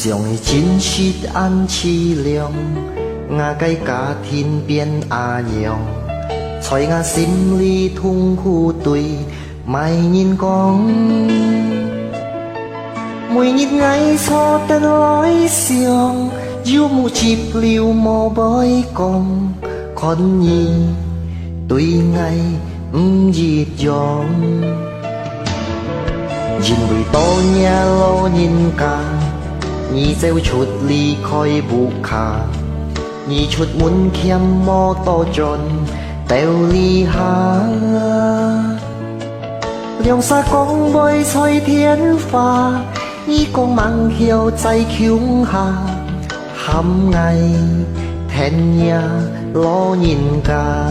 上的真实安凄凉，我该家庭变阿娘，在我心里痛苦对卖人讲，每日爱错得來想，要沒接了無愛講，看你對愛唔一樣，因為多年老人家，你走出離開不卡，你出門欠摩多盡掉離下，兩沙講袂吹天花，你講夢曉在橋下，含愛天也老人家，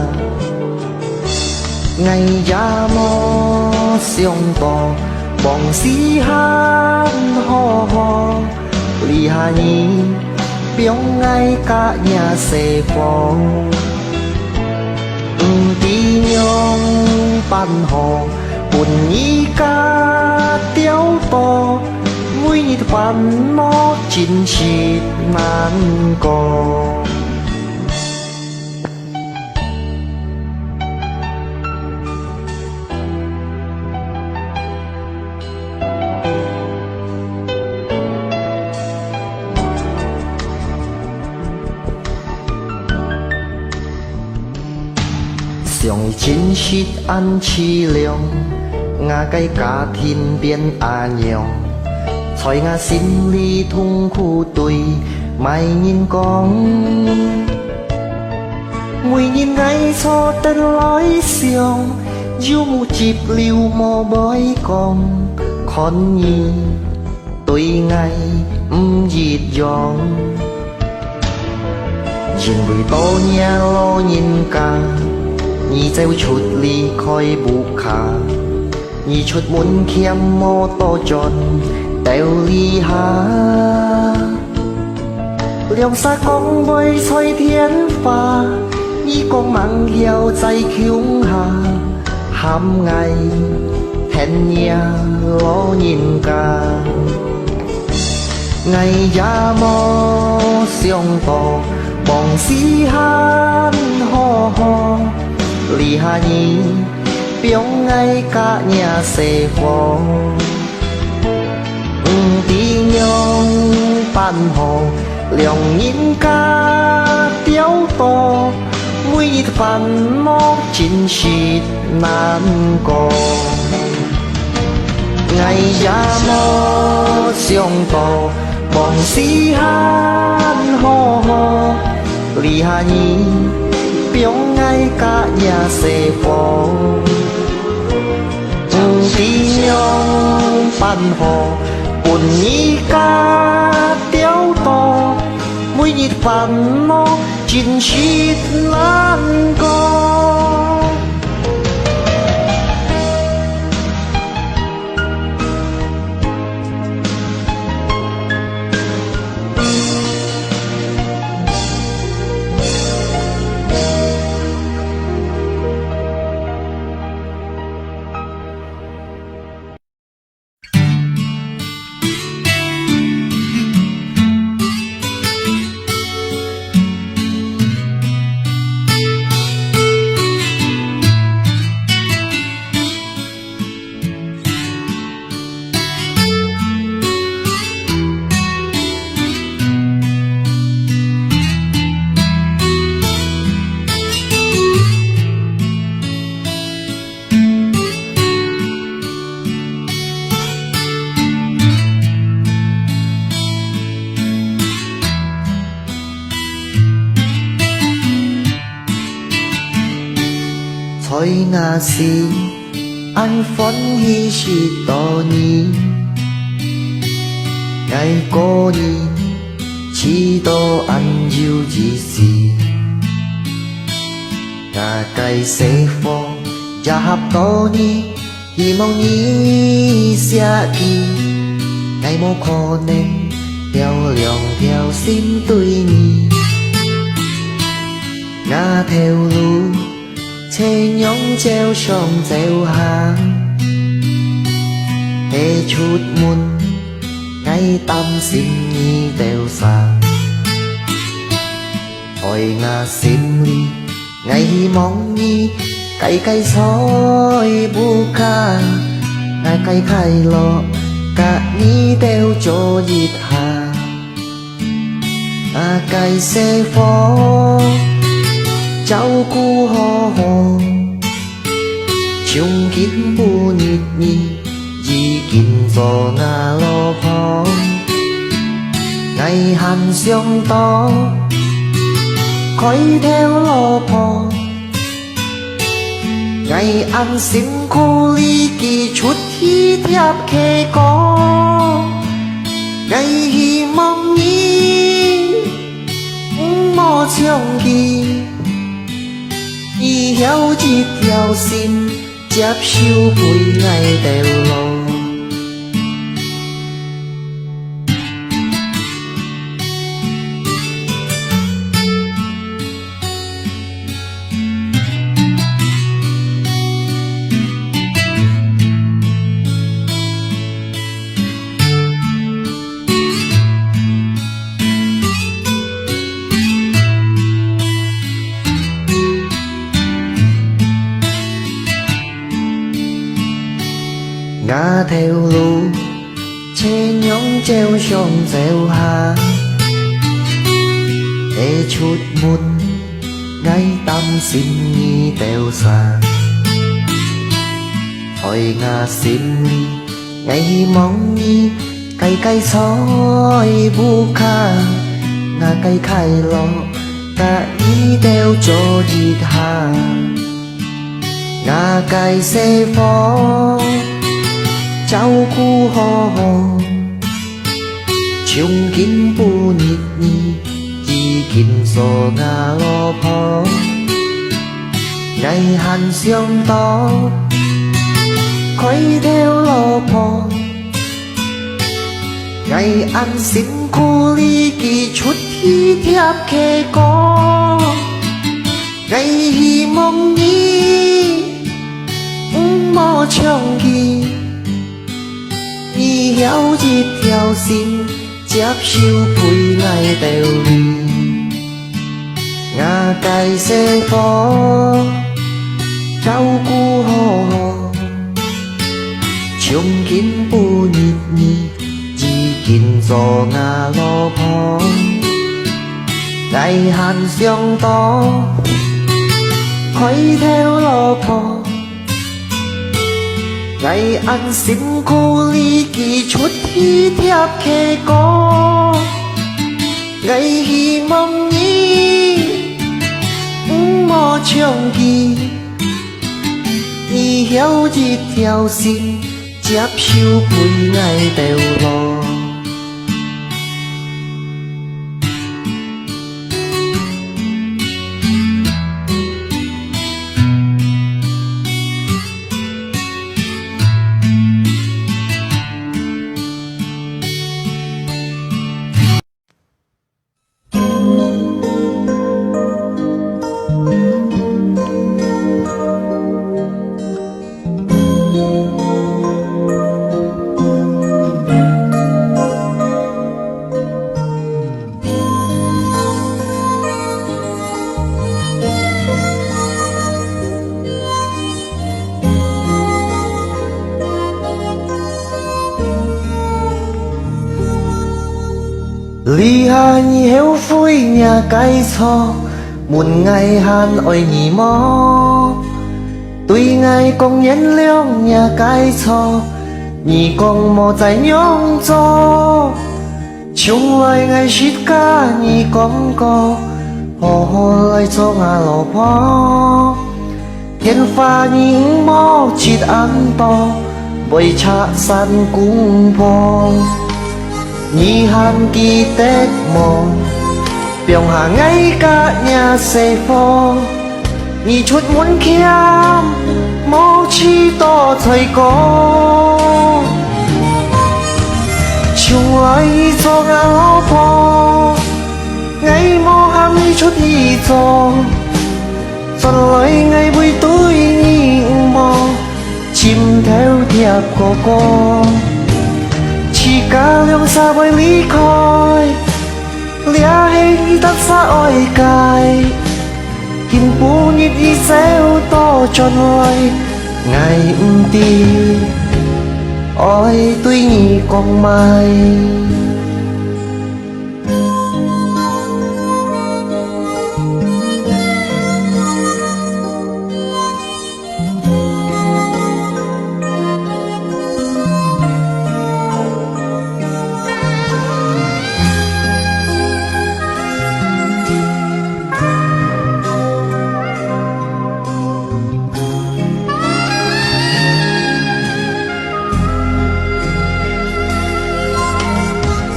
愛也無想到往事很好好，離下你表愛甲也西方，不知樣辦好伴你甲雕多，每日煩惱真是難過。上的真實安凄涼，我該家庭變阿娘，在我心裡痛苦對賣人講，每日愛錯得來想，要沒接了無愛講，看你對愛唔一樣，因為多年老人家，你走出離開不卡，你出門欠摩多盡掉離下，兩沙講袂吹天花，你講夢曉在橋下，含愛天也老人家，愛也無想到往事很好好，離下你表愛甲也西方，不知樣辦好兩人甲雕多，每日煩惱真是難過，愛也無想到往事很好好，離下你表愛甲也西方，不知樣辦好伴你甲雕多，每日煩惱真是難過。在我心安歡喜是多年，愛過你知道安有意思，我該釋放也合多年，希望你寫記，愛無可能掉兩條心對你，我條路車nhóm treo sông treo hàng，hãy chút muôn ngày ngay tâm sim nhi đều xa hỏi ngà sim ly ngay mong nhi cây soi bu ca ngay cây lo cả ni đều cho dịt hà cây xe phó cháu cu ho ho chung kín bu nhịp nhì di kín gió ngà lo ho ngày hàn sương to khói theo lo po ngày ăn xin cô ly kỳ chút thi thiệp kê có ngày hi mong nhí mò chiong kỳ y héo chi theo xin chép siêu bụi ngày đều lo ngã theo lũ che nhóm treo trong gieo hà để chút một ngay tâm xin nhi tèo xa hỏi ngà xin ngay mong nhi cây soi bu ca ngà cây khai lo cả ý đeo cho đi hà ngà cây xe phó cháu cu ho ho chung kín bu nhịp nhì di kín gió ngà lo po ngày hàn sương to khói theo lo po ngày ăn xin cô ly kỳ chút thi thiệp kê có ngày hi mong nhí mò trong kỳ y héo dịp theo xin chép siêu bụi ngày đều đi ngà cây xe phó cháu cu ho ho chung kín bu nhịp nhì di kín gió ngà lo po ngày hàn sương to khói theo lo po ngày ăn xin cô ly kỳ chút thi thiệp kê có ngày hi mong nhí mò chiong kỳ y héo dịp theo xin chép siêu bụi ngày đều lo ly hà nhì héo phôi nhà cây so muốn ngày hàn ôi nhì mò tuy ngày con nhẫn liêu nhà cây so nhì con mò dài nhông cho chung lại ngày shit ca nhì con co hồ hồ lại cho ngà lò po thiên pha nhì mò chít ăn to bồi cha san cung po nhì hàn kỳ tết mò biểu hà ngay cả nhà xe phò nhì chút muốn khiam mò chi to thời có chung lại cho ngà lo po ngày mò ham nhì chút hi cho dần lại ngày buổi tối nhì mò chim theo thiệp cô chỉ cả lượng xa với lý khói lia hình tắt xa oi cài kinh bù nhịp y xéo to tròn loài ngày ti ôi tuy nhị con mai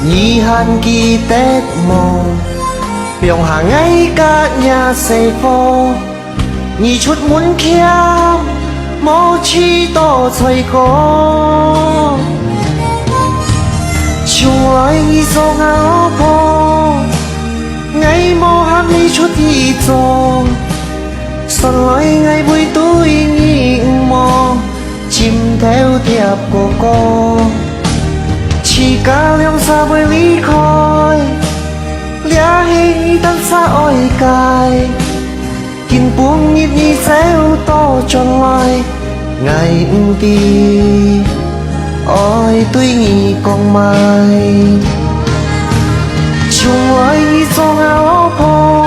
nhị hàn kỳ tết mồ biểu hàng ngày cả nhà xây phố nhị chút muốn khiêm mô chi to xoay có chung ơi nhị dô ngáo bố ngày mô hát nhị chút nhị dô son lối ngày buổi tối nhị mô chim theo thiệp của cô chỉ cả lượng xa với lý khói lia hình tắt xa oi cài kinh buông nhịp nhị xéo to tròn loài ngày ti ôi tuy nhị con mai chung ơi nhị dô ngáo bố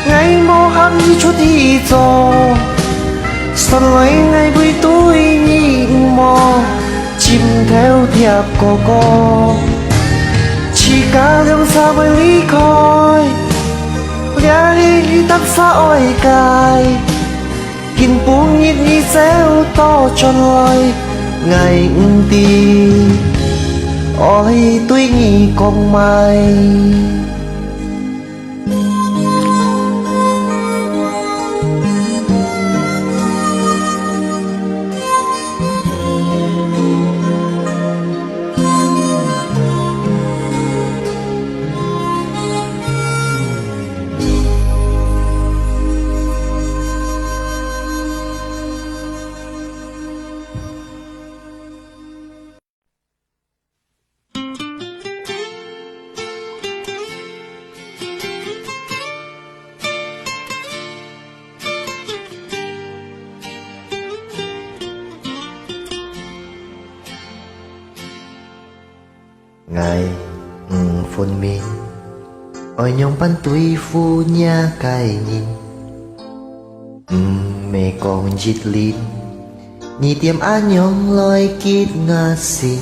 ngày mô hát nhị chút nhị dô son lối ngày buổi tối nhị mô chim theo thiệp của cô chỉ cả lượng xa với lý khói lia hình tắt xa oi cài kinh buông nhịp nhị xéo to tròn loài ngày ti ôi tuy nhị con mai ngày phồn mình ôi nhông pan tuổi phu nhà cài nhìn mẹ con chít lít nhị tiêm á nhông lôi kít ngà xin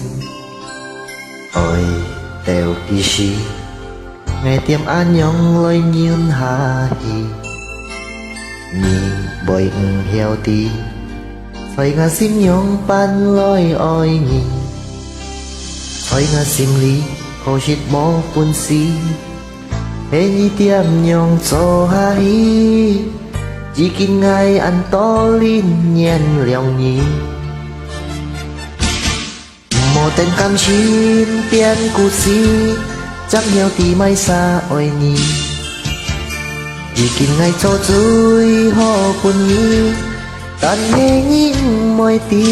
ôi tèo kỳ sĩ ngày tiêm á nhông lôi nhún hà hi nhị bồi heo tí phải ngà xin nhông pan lôi ôi nhìn phải ngà sim lý hồ chít mô quân si hê nhị tiêm nhông cho hà hi chỉ kinh ngày ăn to linh nhen lèo nhí một tên cam chín tiền cụ si chắc nhiều tí mai xa ôi nhí chỉ kinh ngày cho vui họ quân nhí tan nghe nhí môi tí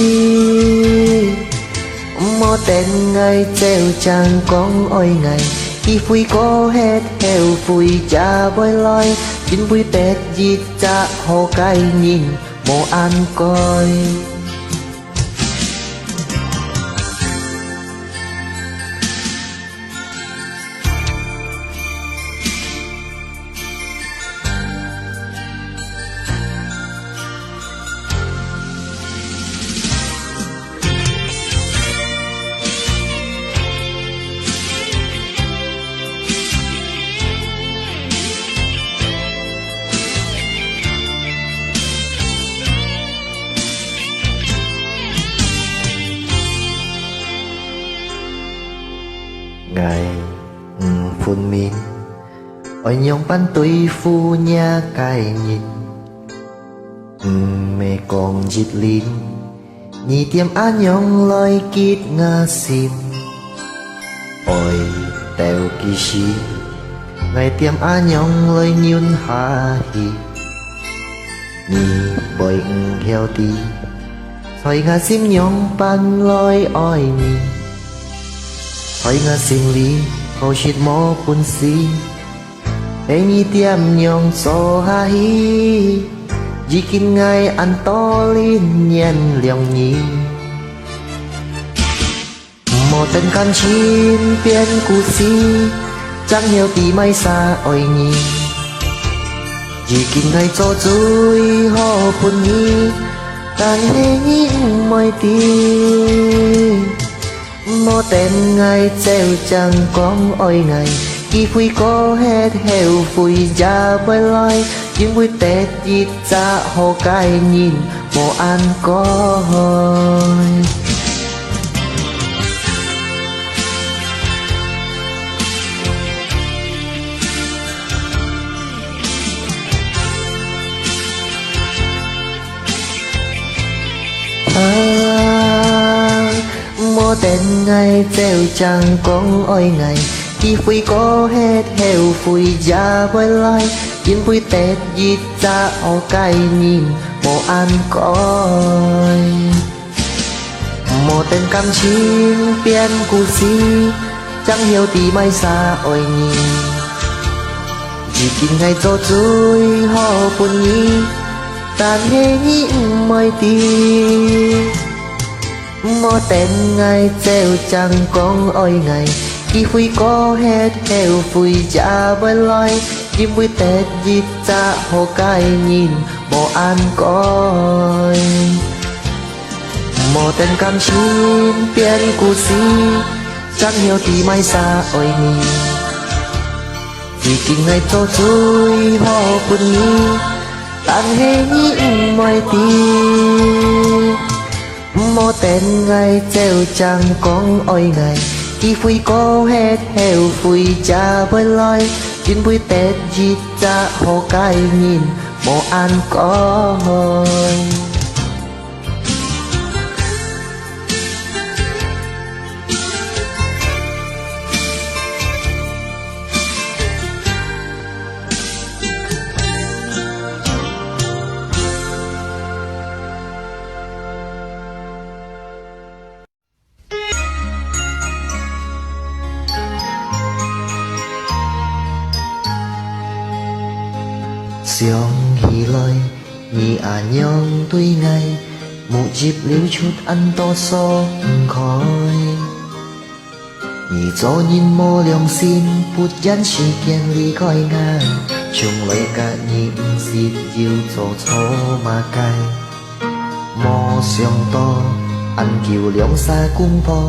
một tên ngày treo chàng con ôi ngày khi phui có hết heo phui cha bôi loi chính vui tết dịp cha hồ cay nhìn mồ an coi ngày phun min ôi nhông pan tuổi phu nhà cài nhìn mẹ con chít lin nhị tiêm á nhông lôi kít ngà sim ôi tèo kỳ sĩ ngày tiêm á nhông lôi nhún hà hi nhị bồi heo tí phải ngà sim nhông pan lôi oi nhị 開我勝利，好說冇本事，俾你點樣做下去，已經愛按多年兩年，莫等感情變故事，chẳng hiểu tí mai xa ôi nhì,已經愛做最好伴你，但係mọi tí莫等愛treo chẳng con ôi ngày, khi vui có hết heo vui ra bơi loi, nhưng vui tết ít ra hồ cái nhìn bộ an có hơi. Mô tên ngày treo chẳng con ôi ngày, khi vui có hết heo vui ra bơi loi, nhưng vui tết ít ra hồ cái nhìn bộ an coi. Một tên cảm情变故事，chẳng hiểu tí mai xa ôi nhì,已經愛做最好伴你，但係mọi tí莫tên ngày treo chẳng con ôi ngày, khi vui có hết heo vui ra bơi loi, nhưng vui tết ít ra hồ cái nhìn bộ an coi. Một tên cảm情变故事，chẳng hiểu tí mai xa ôi nhì,已經愛做最好伴你，但係mọi tí莫tên ngày treo chẳng con ôi ngày, khi vui có hết heo vui ra bơi loi, nhưng vui tết ít ra hồ cái nhìn bộ an coi. Sương hỉ lời, nhị nhong tuy ngày, một dịp liêu chút ăn to so khói. Nhị cho nhìn mô lòng xin, phút gián sự kiện lý khói ngang, chung lấy cả nhị xịt yêu cho mà cay. Mô sương to, ăn kiều lòng xa cung phò,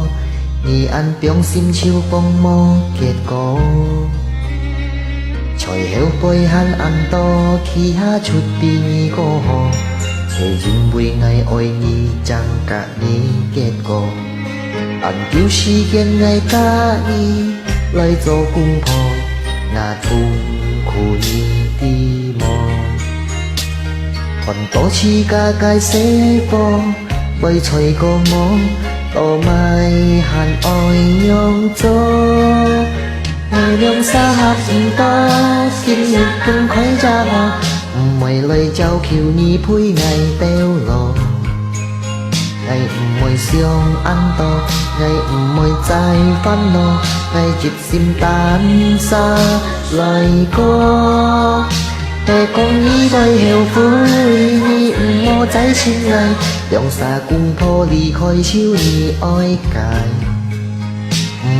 nhị ăn biong sim chiêu bông mô kết cổ. Trời heo bơi hắn ăn to khi há chút bi nhi cô hồ, thế dinh vui ngày ôi nhi chẳng cả nhi kết cô. Ăn kiêu si khen ngày ca nhi, lời cho cung phò, ngà thùng khu nhi đi mò. Còn tổ chi ca cái xế phò, bơi trời cô mò, tổ mai hàn ôi nhong cho. Ngày đông xa hát to, xin nhật cũng khói ra họ, mày lời trao khiêu nhi phui ngày teo lò. Ngày mời xiong ăn to, ngày mời trái văn nọ, ngày chịp sim tan xa lời cô. Hè con nhi đời heo vui, nhi mô trái xin ngày, lòng xa cung thô lì khói chiếu nhi oi cài.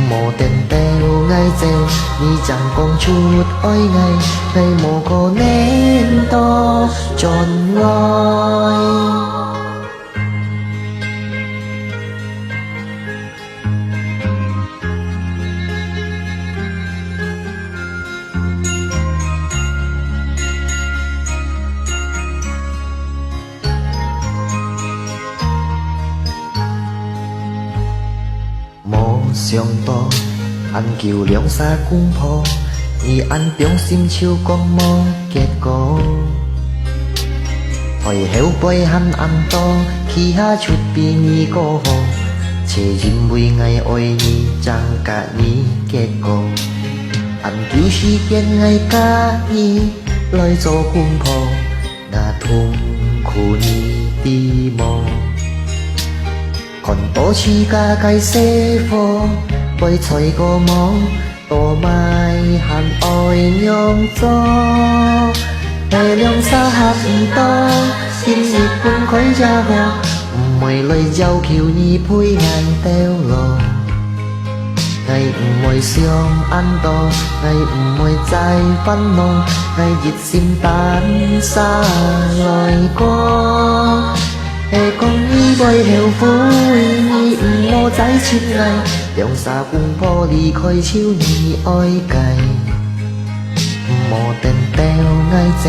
Mô tên teo ngay treo, nhi chẳng còn chút ôi ngày, ngày mô có nén to tròn ngôi. Sương to, ăn kiều liễu xa cung phò, nhị ăn biếng sim chiêu con mò kết cổ. Hỏi heo bơi hắn ăn to, khi há chút bi nhi cô hồ, chế dinh vui ngày ôi nhi chẳng cả nhi kết cổ. Ăn kiều si khen ngày ca nhi, lời cho cung phò, ngà thùng khu nhi đi mò. Còn tổ chi ca cái xế phò, 為隨個我多買限愛釀咗，係兩沙合唔多，先熱半佢家伙，唔會來就橋你配眼掉落。我唔會想安度，我唔會再憤怒，我熱心等沙來過。會講你袂後悔，你唔好再親愛，讓沙風波離開手你愛計。無定掉愛走，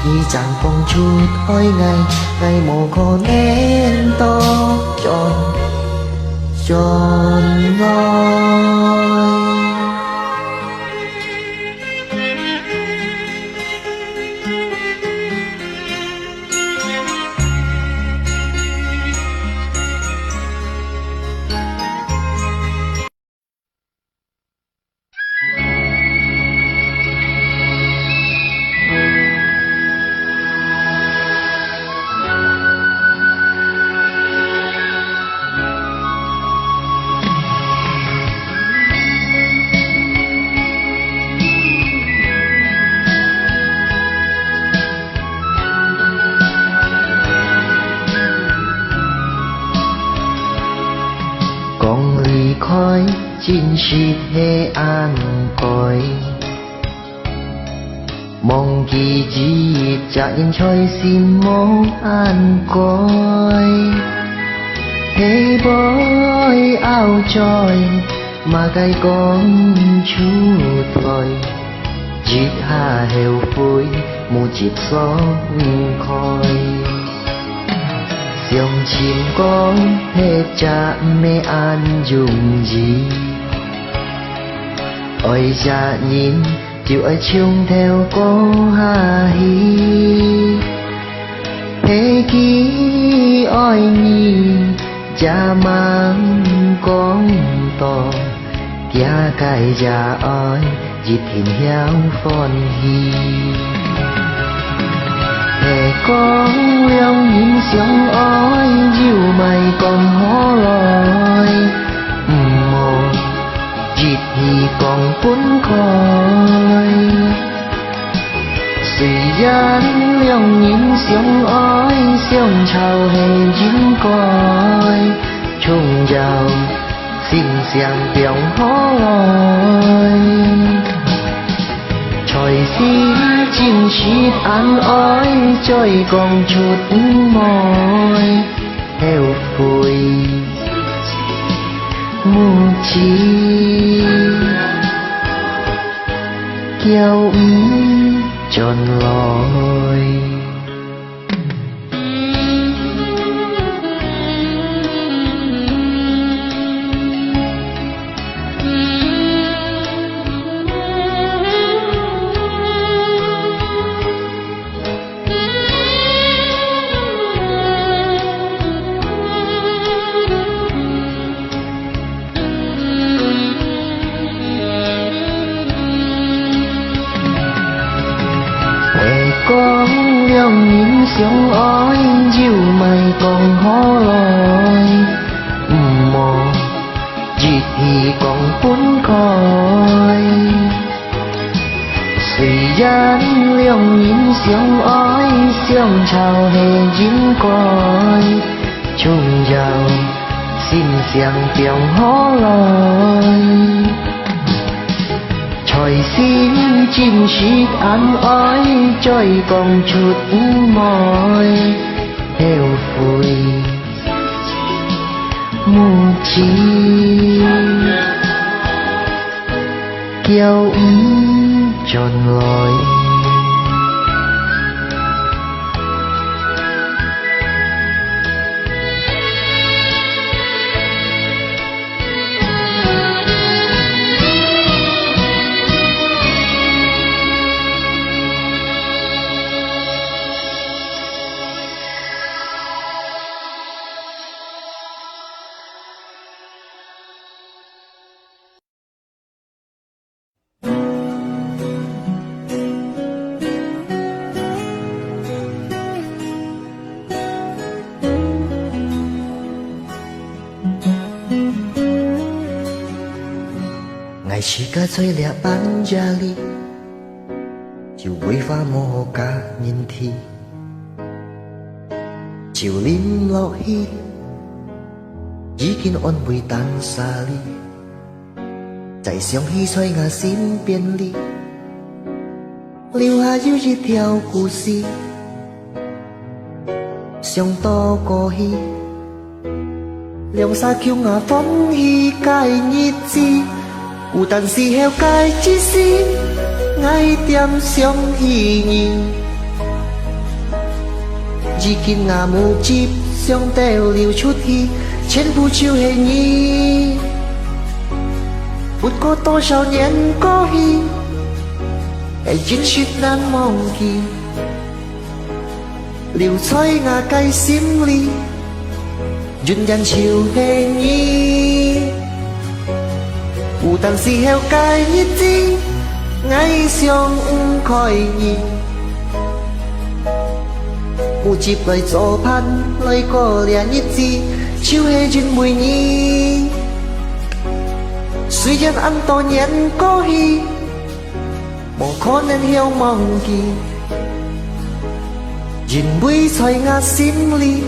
你chẳng phong chút hỏi ngày ngày mồ có nên to tròn ngôi. Con ly khói chín ship hệ an cõi, mong kỳ dịp trả yên trôi xin mong an cõi. Hệ bói áo trôi mà gai con chú thôi, dịp hà heo phôi mù dịp gió khói. Dòng chim con hết cha mẹ an dùng gì, ôi cha nhìn chịu ai chung theo cô hà hi. Thế ký ôi nhìn cha mang con to, kia cái cha ôi dịp hình héo phòn hi. Hè con lòng nhìn sông ôi dịu mày còn hó lòi, một dịp thì còn cuốn khói. Suy gian lòng nhìn sông ôi sông trào hè dính coi, chung giàu xin xiang tiếng hó lòi. Trời xin chim chít ăn oi trời còn chút mỏi heo phôi mù chi kéo tròn lòi. Con lòng nhìn sông ôi dịu mày còn hó lòi, một dịp thì còn cuốn khói. Suy gian lòng nhìn sông ôi sông trào hè dính coi, chung giàu xin xiang tiếng hó lòi. Trời xin chim chít ăn oi trời còn chút mỏi heo phôi mù chi kéo tròn lòi. 是甲做俩班家里，就为花无甲人天，就啉落去，已经安慰淡沙里，再想起在我身边里，留下有一条故事，想到过去，两三叫我欢喜介日子。有当时后解一时，爱点上意义。如今我目睭上都流出去，全部就是你。不过多少年过去，爱真是难忘记，留在我嘅心里，仍然就是你。有当时候嘅日子，爱上不开意，有接来做伴来过俩日子，就是真每年。虽然咁多年过去，无可能会忘记，因为在我心里，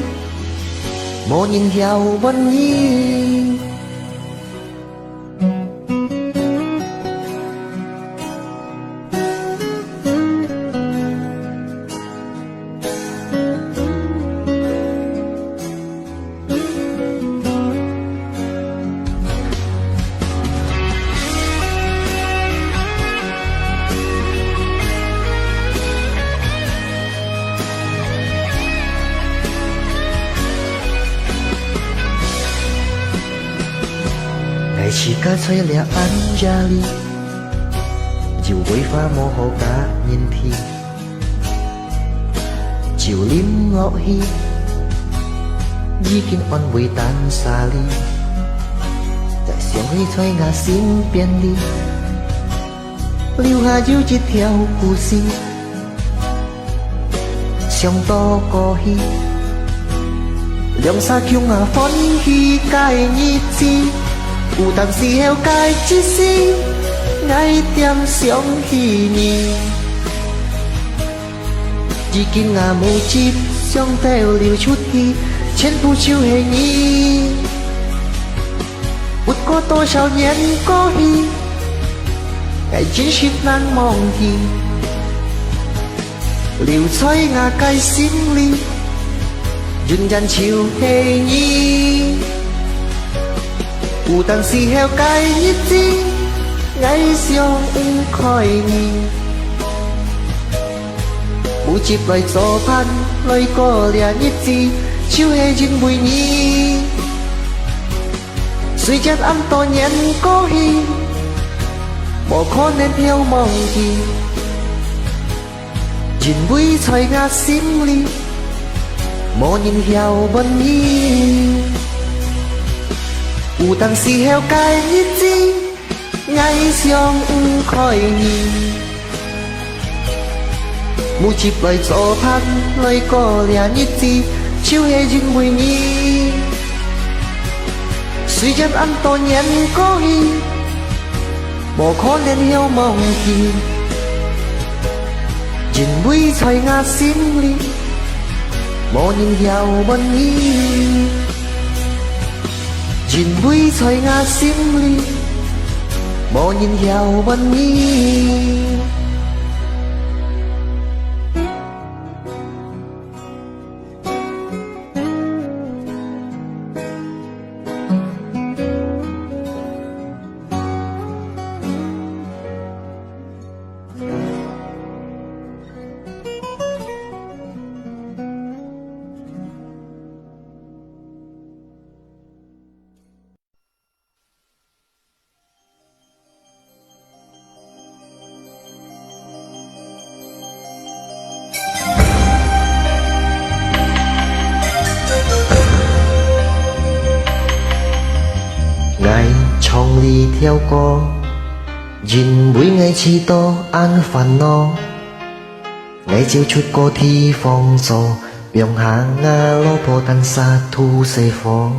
无人会问你。爱是甲做俩安家里，就为花无好甲人天，就啉落去，已经安慰淡沙里，再想起在我身边里，留下有一条故事，想到过去，两三叫我欢喜介日子。有当时候解一时，爱点上意义。如今我目睭上都流出去，全部就是你。不过多少年过去，爱真是难忘记，留在我嘅心里，仍然就是你。有当时候解日子，爱上不开意，有接来做伴来过俩日子，就是真每年。虽然咁多年过去，无可能会忘记，因为在我心里，无人会问你。有当时候解日子，爱上不开意，有接来做伴来过俩日子，就是真每年。虽然咁多年过去，无可能会忘记，因为在我心里，无人会问你。因为在我心里，无人会问你。爱唱呢条歌，因为爱知道俺烦恼，爱照出個地方做，讓下我老婆等沙土射火，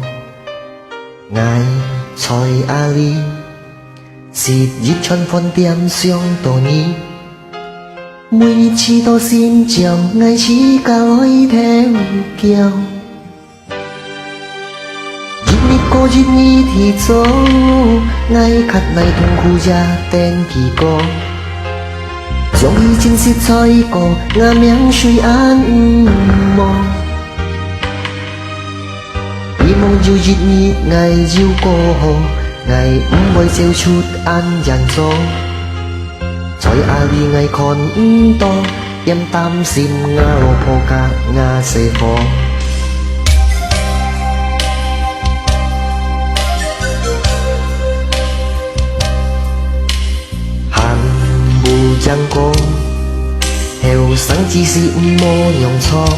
愛在阿里，是日春分點上多年，每次都先將愛似架來theo叫。日日過日日thì走，愛khát này痛苦gia tên kỳ cô，將已經是最高，我命誰安望？希望要日日愛要過後。愛唔會照出安人做，在阿里愛看唔到，因擔心我老婆甲我媳婦。hành不將過，後生只是唔冇用錯，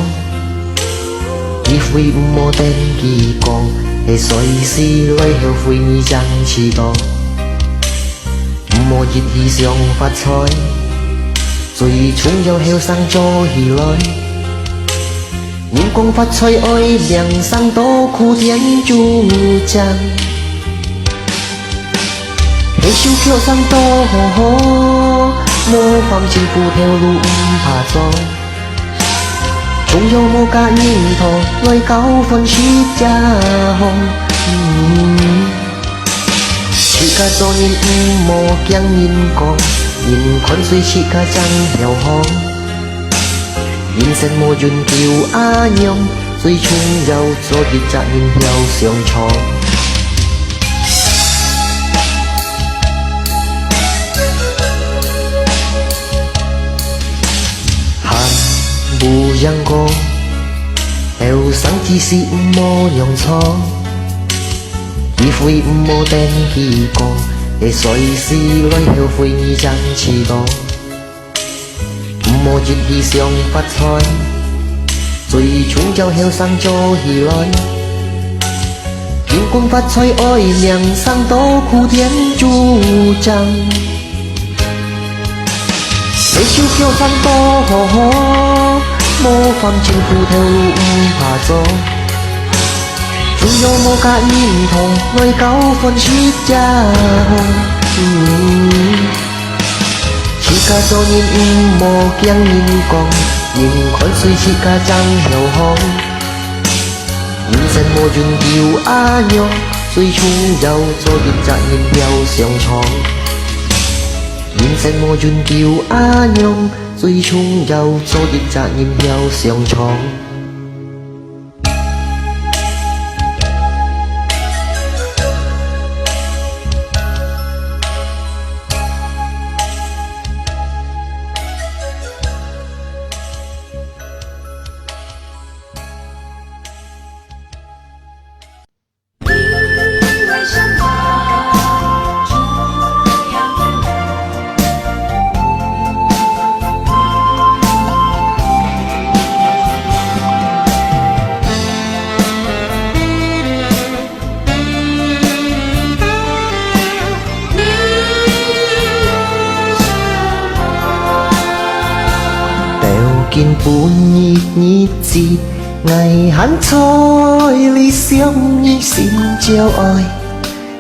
亦會唔冇定記過。係隨時來後悔你將遲到，唔好熱氣上發財，最終有後生做起來。年光發財愛命生多苦天主將，係小橋生多模仿幸福條路唔怕走。總有某個念頭來搞分是假紅，此刻做人唔冇驚人講，人看水此刻真有行，人生冇人叫阿娘，最終要做的責任要上床。不讓過，後生只是唔冇用錯，機會唔冇定記過，會隨時來後悔你將遲到，唔冇熱氣上發財，最終就後生做起來。天公發財愛命生多苦天主將，你小橋生多模仿幸福條路唔怕走，總有某個念頭來搞分是假紅，此刻做人唔冇驚人講，人看水此刻真有行，人生冇人叫阿娘，最終要做的責任要上床。人生冇人叫阿娘，最終要做的責任要上床。見半日日節，危險在理想與心交愛，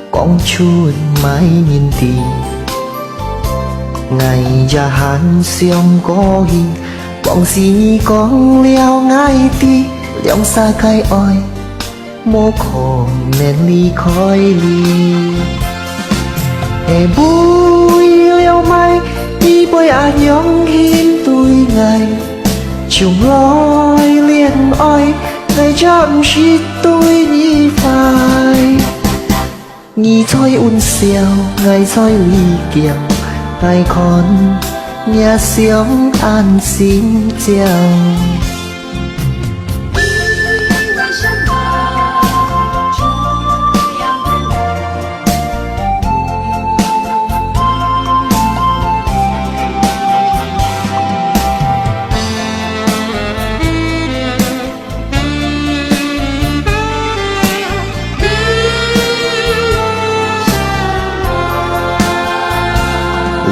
講出賣面地，危也很想過意，往事你講了愛的兩沙開愛，冇可能離開你，會背了mai đi với anh nhóm hiến tôi ngày chung lối liền oi ngày chăm chỉ tôi như phải nghi thôi un xèo ngày thôi ly kiều ngày còn nhà sống an xin chào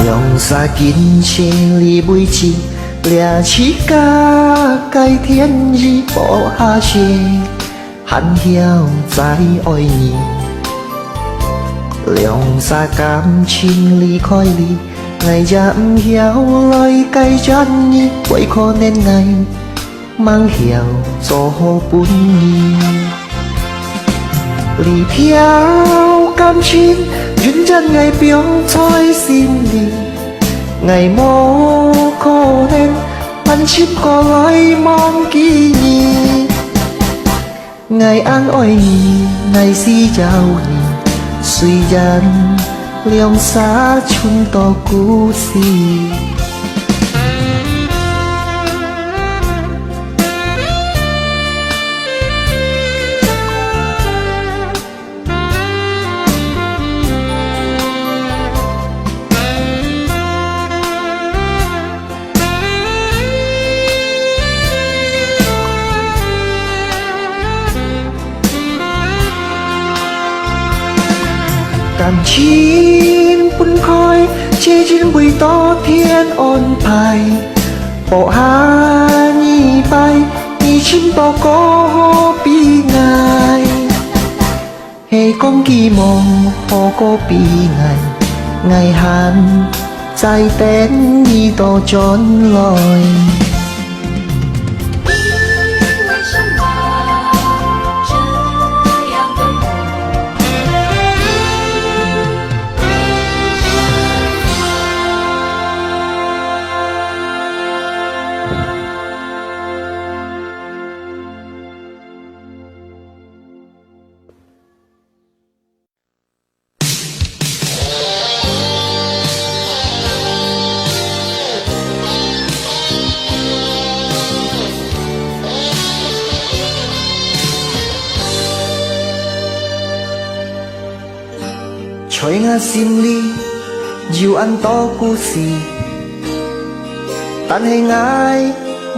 lòng xa kín che ly bụi chi lẻ chỉ cả cái thiên gì bỏ hạ chê hắn hiao trái oi nhì 亮沙感情离开你，我也不晓来计真意，为可能我梦晓做好本意。离飘感情，认真我表在心里，我无可能问切过来忘记你。我安爱你，我是找你，虽然亮沙春多故事。感情分开，接近未到天安排，播下你拜，你亲报告悲哀，希讲寄望何个悲哀，我还在等你到转来。在我心里有很多故事，但是爱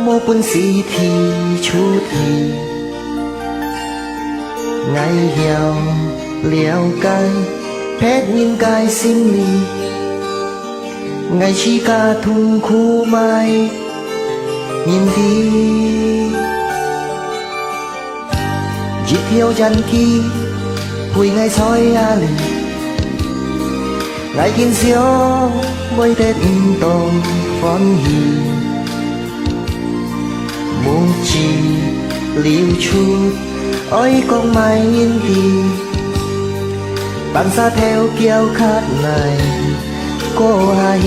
没本事提出题。我要了解别人的心理，我是家痛苦埋面的，一條人機陪我在哪裏？我見想每得唔到歡喜，目字流出愛講埋面的，扮沙條橋卡內過下去，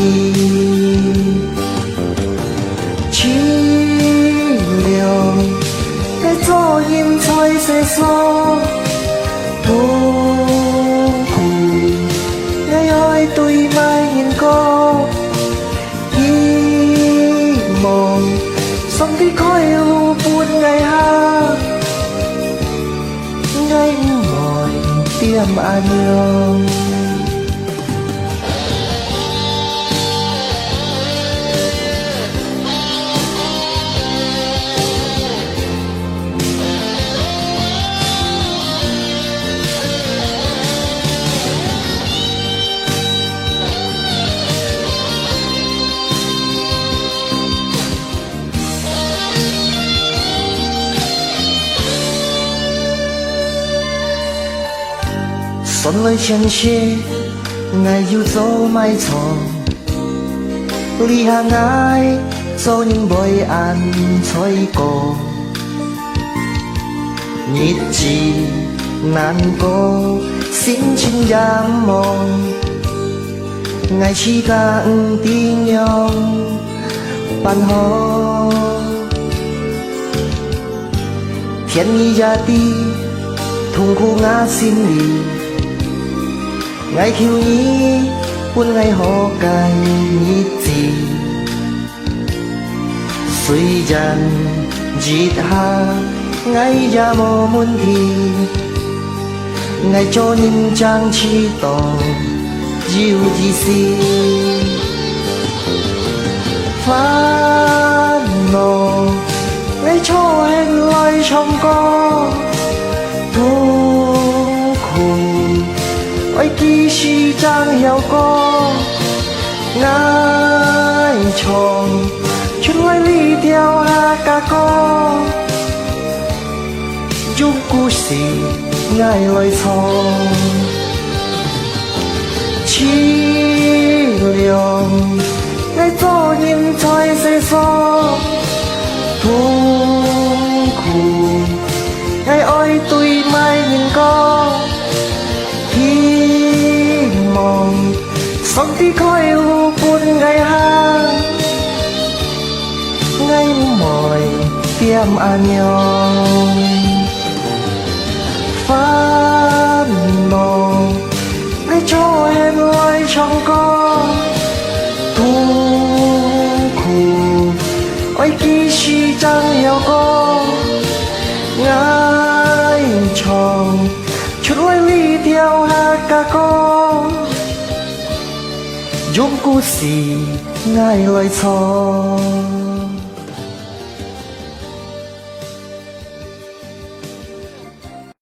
凄涼的作業在世所痛苦。愛對埋現個希望，心的開路伴我行，愛唔愛點安樣。心裏前些愛要做埋藏，離下愛做人袂安採過，日子難過，心情仰望，愛是甲唔定樣辦好，天意也地痛苦我心裡。愛求你伴我可解日子，雖然日下愛也無問題，愛做人將知道有意思，煩惱愛初現來唱歌，痛苦愛幾時將有過，愛從春來裡掉下架歌，用故事愛來唱。涼，愛做人才世所痛苦，愛對mai nhìn có hy vọng sống tí khói lu buồn ngày ha ngày mỏi tiêm an nhong phán mong ngày cho em lối trong có痛苦ôi kỳ sĩ chẳng hiểu có ngài chồng chút lối ly theo hát ca có dùng故事愛來錯。